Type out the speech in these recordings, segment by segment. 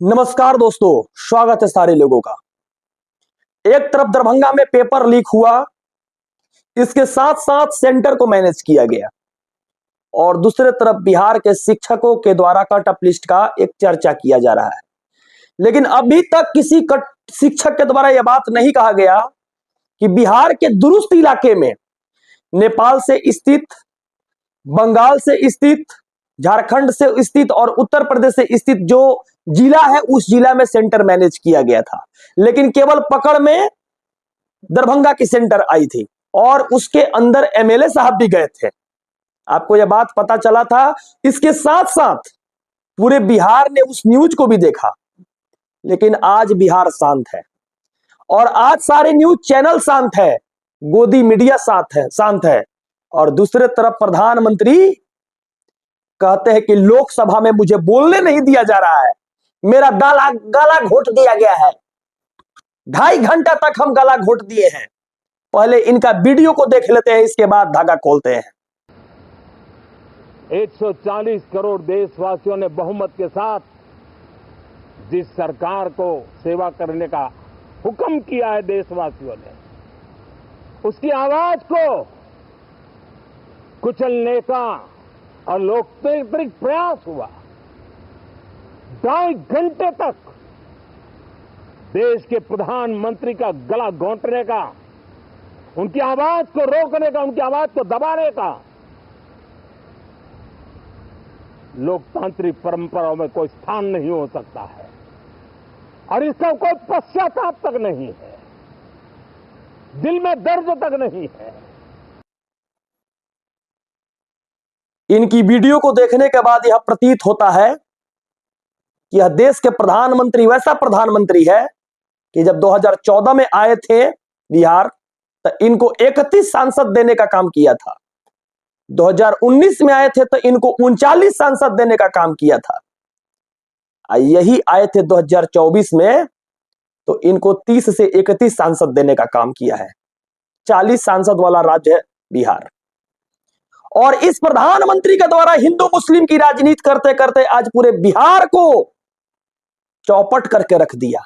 नमस्कार दोस्तों, स्वागत है सारे लोगों का। एक तरफ दरभंगा में पेपर लीक हुआ, इसके साथ साथ सेंटर को मैनेज किया गया, और दूसरे तरफ बिहार के शिक्षकों के द्वारा कट ऑफ लिस्ट का एक चर्चा किया जा रहा है। लेकिन अभी तक किसी कट शिक्षक के द्वारा यह बात नहीं कहा गया कि बिहार के दुरुस्त इलाके में नेपाल से स्थित, बंगाल से स्थित, झारखंड से स्थित और उत्तर प्रदेश से स्थित जो जिला है उस जिला में सेंटर मैनेज किया गया था, लेकिन केवल पकड़ में दरभंगा की सेंटर आई थी और उसके अंदर एमएलए साहब भी गए थे। आपको यह बात पता चला था। इसके साथ साथ पूरे बिहार ने उस न्यूज को भी देखा, लेकिन आज बिहार शांत है और आज सारे न्यूज चैनल शांत है, गोदी मीडिया शांत है। और दूसरे तरफ प्रधानमंत्री कहते हैं कि लोकसभा में मुझे बोलने नहीं दिया जा रहा है, मेरा गला घोट दिया गया है। 2.5 घंटा तक हम गला घोट दिए हैं। पहले इनका वीडियो को देख लेते हैं, इसके बाद धागा खोलते हैं। 140 करोड़ देशवासियों ने बहुमत के साथ जिस सरकार को सेवा करने का हुक्म किया है देशवासियों ने, उसकी आवाज को कुचलने का और लोकतांत्रिक प्रयास हुआ। 2.5 घंटे तक देश के प्रधानमंत्री का गला घोंटने का, उनकी आवाज को रोकने का, उनकी आवाज को दबाने का लोकतांत्रिक परंपराओं में कोई स्थान नहीं हो सकता है और इसका कोई पश्चाताप तक नहीं है, दिल में दर्द तक नहीं है। इनकी वीडियो को देखने के बाद यह प्रतीत होता है कि यह देश के प्रधानमंत्री वैसा प्रधानमंत्री है कि जब 2014 में आए थे बिहार तो इनको 31 सांसद देने का काम किया था। 2019 में आए थे तो इनको 39 सांसद देने का काम किया था। यही आए थे 2024 में तो इनको 30 से 31 सांसद देने का काम किया है। 40 सांसद वाला राज्य है बिहार। और इस प्रधानमंत्री के द्वारा हिंदू मुस्लिम की राजनीति करते करते आज पूरे बिहार को चौपट करके रख दिया।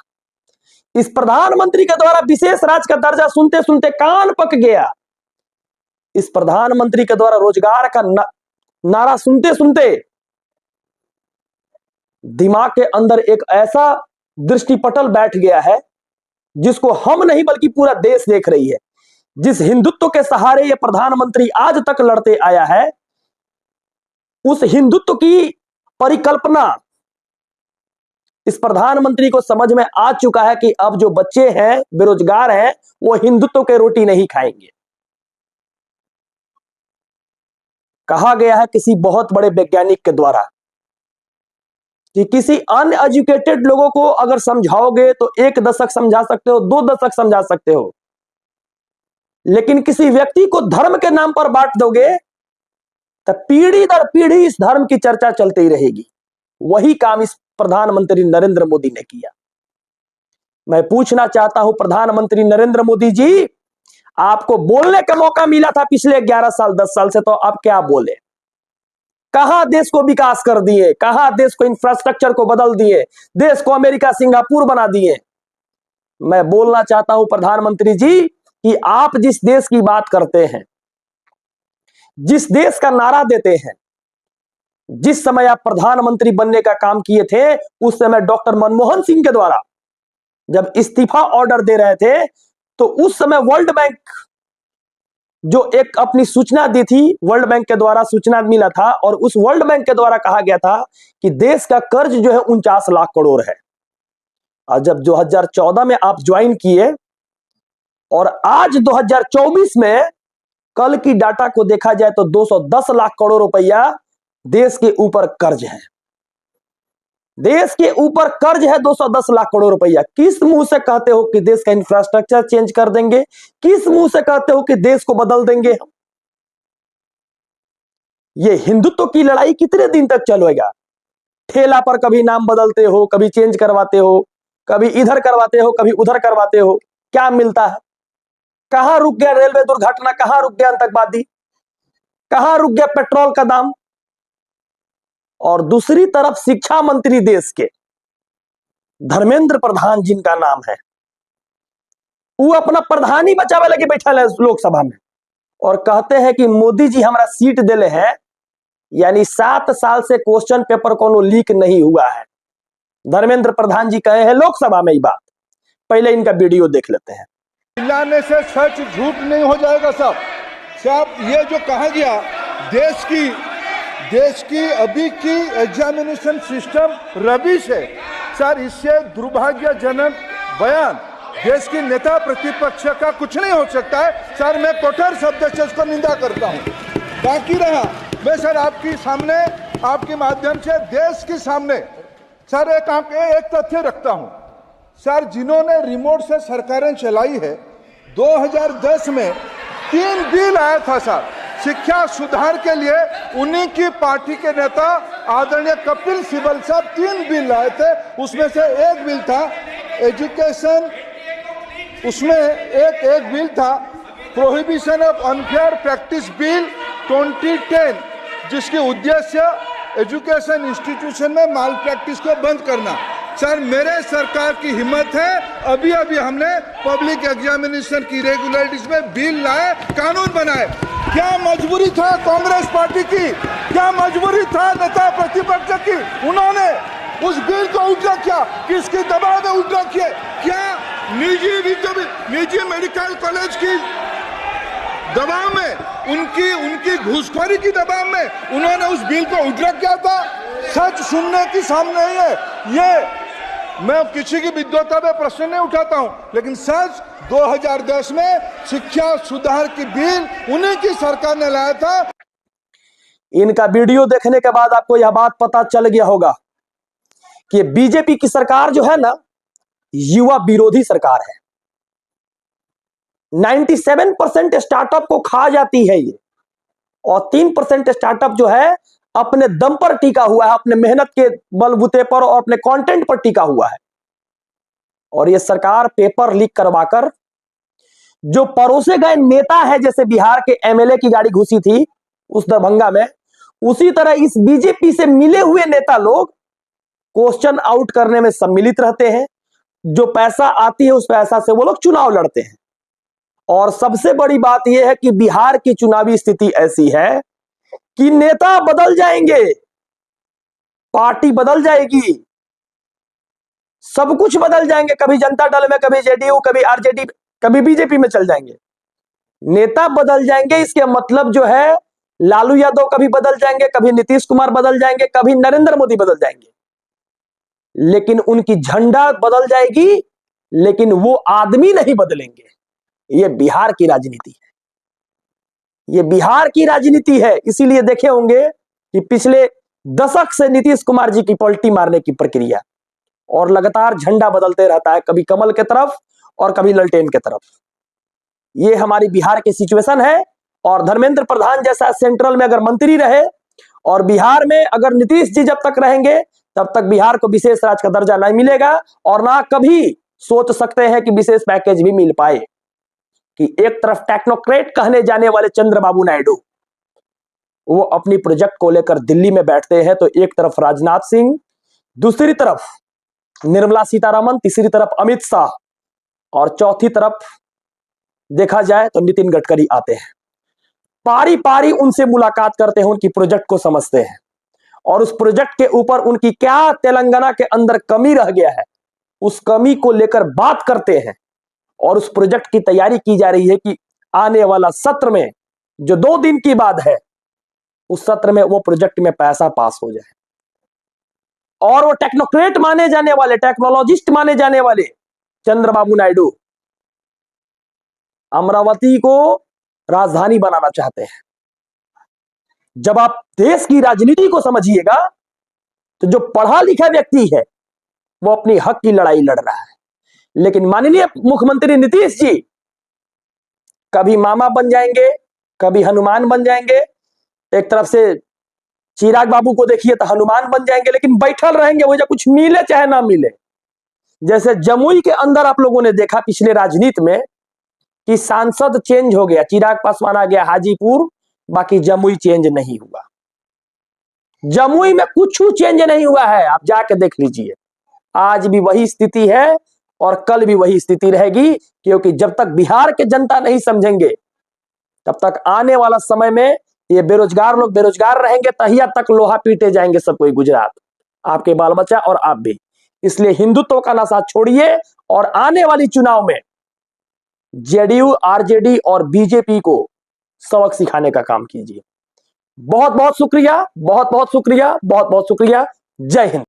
इस प्रधानमंत्री के द्वारा विशेष राज्य का दर्जा सुनते सुनते कान पक गया। इस प्रधानमंत्री के द्वारा रोजगार का नारा सुनते सुनते दिमाग के अंदर एक ऐसा दृष्टिपटल बैठ गया है जिसको हम नहीं बल्कि पूरा देश देख रही है। जिस हिंदुत्व के सहारे ये प्रधानमंत्री आज तक लड़ते आया है, उस हिंदुत्व की परिकल्पना इस प्रधानमंत्री को समझ में आ चुका है कि अब जो बच्चे हैं, बेरोजगार हैं, वो हिंदुत्व के रोटी नहीं खाएंगे। कहा गया है किसी बहुत बड़े वैज्ञानिक के द्वारा कि किसी अनएजुकेटेड लोगों को अगर समझाओगे तो 1 दशक समझा सकते हो, 2 दशक समझा सकते हो, लेकिन किसी व्यक्ति को धर्म के नाम पर बांट दोगे तो पीढ़ी दर पीढ़ी इस धर्म की चर्चा चलती रहेगी। वही काम इस प्रधानमंत्री नरेंद्र मोदी ने किया। मैं पूछना चाहता हूं प्रधानमंत्री नरेंद्र मोदी जी, आपको बोलने का मौका मिला था पिछले 11 साल 10 साल से, तो आप क्या बोले? कहां देश को विकास कर दिए, कहां देश को इंफ्रास्ट्रक्चर को बदल दिए, देश को अमेरिका सिंगापुर बना दिए। मैं बोलना चाहता हूं प्रधानमंत्री जी कि आप जिस देश की बात करते हैं, जिस देश का नारा देते हैं, जिस समय आप प्रधानमंत्री बनने का काम किए थे, उस समय डॉक्टर मनमोहन सिंह के द्वारा जब इस्तीफा ऑर्डर दे रहे थे तो उस समय वर्ल्ड बैंक जो एक अपनी सूचना दी थी, वर्ल्ड बैंक के द्वारा सूचना मिला था और उस वर्ल्ड बैंक के द्वारा कहा गया था कि देश का कर्ज जो है 49 लाख करोड़ है। और जब 2014 में आप ज्वाइन किए और आज 2024 में कल की डाटा को देखा जाए तो 210 लाख करोड़ रुपया देश के ऊपर कर्ज है। देश के ऊपर कर्ज है 210 लाख करोड़ रुपया। किस मुंह से कहते हो कि देश का इंफ्रास्ट्रक्चर चेंज कर देंगे? किस मुंह से कहते हो कि देश को बदल देंगे हम? ये हिंदुत्व की लड़ाई कितने दिन तक चलेगा? ठेला पर कभी नाम बदलते हो, कभी चेंज करवाते हो, कभी इधर करवाते हो, कभी उधर करवाते हो, क्या मिलता है? कहां रुक गया रेलवे दुर्घटना? कहां रुक गया आतंकवादी? कहां रुक गया पेट्रोल का दाम? और दूसरी तरफ शिक्षा मंत्री देश के धर्मेंद्र प्रधान जिनका नाम है, वो अपना प्रधानी बचावे लगे बैठा है लोकसभा में और कहते हैं कि मोदी जी हमारा सीट दिले हैं, यानी 7 साल से क्वेश्चन पेपर कोनो लीक नहीं हुआ है। धर्मेंद्र प्रधान जी कहे हैं लोकसभा में ये बात। पहले इनका वीडियो देख लेते हैं। चिल्लाने से सच झूठ नहीं हो जाएगा साहब। ये जो कहा गया देश की अभी की एग्जामिनेशन सिस्टम रबिश है सर, इससे दुर्भाग्यजनक बयान देश की नेता प्रतिपक्ष का कुछ नहीं हो सकता है सर। मैं कठोर शब्द से उसको निंदा करता हूँ। बाकी रहा, मैं सर आपके सामने, आपके माध्यम से देश के सामने सर एक तथ्य रखता हूँ सर। जिन्होंने रिमोट से सरकारें चलाई है, 2010 में 3 बिल आया था सर शिक्षा सुधार के लिए। उन्हीं की पार्टी के नेता आदरणीय कपिल सिब्बल साहब 3 बिल लाए थे। उसमें से एक बिल था एजुकेशन, उसमें एक बिल था prohibition of unfair practice bill 2010, जिसके उद्देश्य एजुकेशन इंस्टीट्यूशन में माल प्रैक्टिस को बंद करना। सर मेरे सरकार की हिम्मत है, अभी हमने पब्लिक एग्जामिनेशन की रेगुलरिटीज में बिल लाए, कानून बनाए। क्या मजबूरी था कांग्रेस पार्टी की, क्या मजबूरी था नेता प्रतिपक्ष की? उन्होंने उस बिल को उल्टा किया, किसके दबाव में उल्टा किया? क्या निजी मेडिकल कॉलेज की दबाव में, उनकी घूसखोरी की दबाव में उन्होंने उस बिल को उल्टा किया था? सच सुनने की सामने ही है। ये मैं किसी की विद्वता में प्रश्न नहीं उठाता हूं, लेकिन सच 2010 में शिक्षा सुधार की बिल उन्हीं की सरकार ने लाया था। इनका वीडियो देखने के बाद आपको यह बात पता चल गया होगा कि बीजेपी की सरकार जो है ना, युवा विरोधी सरकार है। 97% स्टार्टअप को खा जाती है ये, और 3% स्टार्टअप जो है अपने दम पर टिका हुआ है, अपने मेहनत के बलबूते पर और अपने कंटेंट पर टिका हुआ है। और ये सरकार पेपर लीक करवाकर जो परोसे गए नेता है, जैसे बिहार के एमएलए की गाड़ी घुसी थी उस दरभंगा में, उसी तरह इस बीजेपी से मिले हुए नेता लोग क्वेश्चन आउट करने में सम्मिलित रहते हैं। जो पैसा आती है उस पैसा से वो लोग चुनाव लड़ते हैं। और सबसे बड़ी बात यह है कि बिहार की चुनावी स्थिति ऐसी है कि नेता बदल जाएंगे, पार्टी बदल जाएगी, सब कुछ बदल जाएंगे। कभी जनता दल में, कभी जेडीयू, कभी आरजेडी, कभी बीजेपी में चल जाएंगे। नेता बदल जाएंगे, इसके मतलब जो है लालू यादव कभी बदल जाएंगे, कभी नीतीश कुमार बदल जाएंगे, कभी नरेंद्र मोदी बदल जाएंगे, लेकिन उनकी झंडा बदल जाएगी, लेकिन वो आदमी नहीं बदलेंगे। ये बिहार की राजनीति है, ये बिहार की राजनीति है। इसीलिए देखे होंगे कि पिछले दशक से नीतीश कुमार जी की पलटी मारने की प्रक्रिया, और लगातार झंडा बदलते रहता है, कभी कमल के तरफ और कभी ललटेन के तरफ। ये हमारी बिहार की सिचुएशन है। और धर्मेंद्र प्रधान जैसा सेंट्रल में अगर मंत्री रहे और बिहार में अगर नीतीश जी जब तक रहेंगे तब तक बिहार को विशेष राज्य का दर्जा नहीं मिलेगा, और ना कभी सोच सकते हैं कि विशेष पैकेज भी मिल पाए। कि एक तरफ टेक्नोक्रेट कहने जाने वाले चंद्रबाबू नायडू वो अपनी प्रोजेक्ट को लेकर दिल्ली में बैठते हैं, तो एक तरफ राजनाथ सिंह, दूसरी तरफ निर्मला सीतारमण, तीसरी तरफ अमित शाह, और चौथी तरफ देखा जाए तो नितिन गडकरी आते हैं। पारी पारी उनसे मुलाकात करते हैं, उनकी प्रोजेक्ट को समझते हैं, और उस प्रोजेक्ट के ऊपर उनकी क्या तेलंगाना के अंदर कमी रह गया है उस कमी को लेकर बात करते हैं। और उस प्रोजेक्ट की तैयारी की जा रही है कि आने वाला सत्र में, जो 2 दिन की बाद है, उस सत्र में वो प्रोजेक्ट में पैसा पास हो जाए। और वो टेक्नोक्रेट माने जाने वाले, टेक्नोलॉजिस्ट माने जाने वाले चंद्रबाबू नायडू अमरावती को राजधानी बनाना चाहते हैं। जब आप देश की राजनीति को समझिएगा तो जो पढ़ा लिखा व्यक्ति है वो अपनी हक की लड़ाई लड़ रहा है, लेकिन माननीय मुख्यमंत्री नीतीश जी कभी मामा बन जाएंगे, कभी हनुमान बन जाएंगे। एक तरफ से चिराग बाबू को देखिए तो हनुमान बन जाएंगे, लेकिन बैठल रहेंगे वो, कुछ मिले चाहे ना मिले। जैसे जमुई के अंदर आप लोगों ने देखा पिछले राजनीति में कि सांसद चेंज हो गया, चिराग पासवान आ गया हाजीपुर, बाकी जमुई चेंज नहीं हुआ। जमुई में कुछ चेंज नहीं हुआ है, आप जाके देख लीजिए। आज भी वही स्थिति है और कल भी वही स्थिति रहेगी, क्योंकि जब तक बिहार के जनता नहीं समझेंगे तब तक आने वाला समय में ये बेरोजगार लोग बेरोजगार रहेंगे, तहिया तक लोहा पीटे जाएंगे सब कोई, गुजरात, आपके बाल बच्चा और आप भी। इसलिए हिंदुत्व का नशा छोड़िए और आने वाली चुनाव में जेडीयू, आरजेडी और बीजेपी को सबक सिखाने का काम कीजिए। बहुत बहुत शुक्रिया, बहुत बहुत शुक्रिया, बहुत बहुत शुक्रिया। जय हिंद।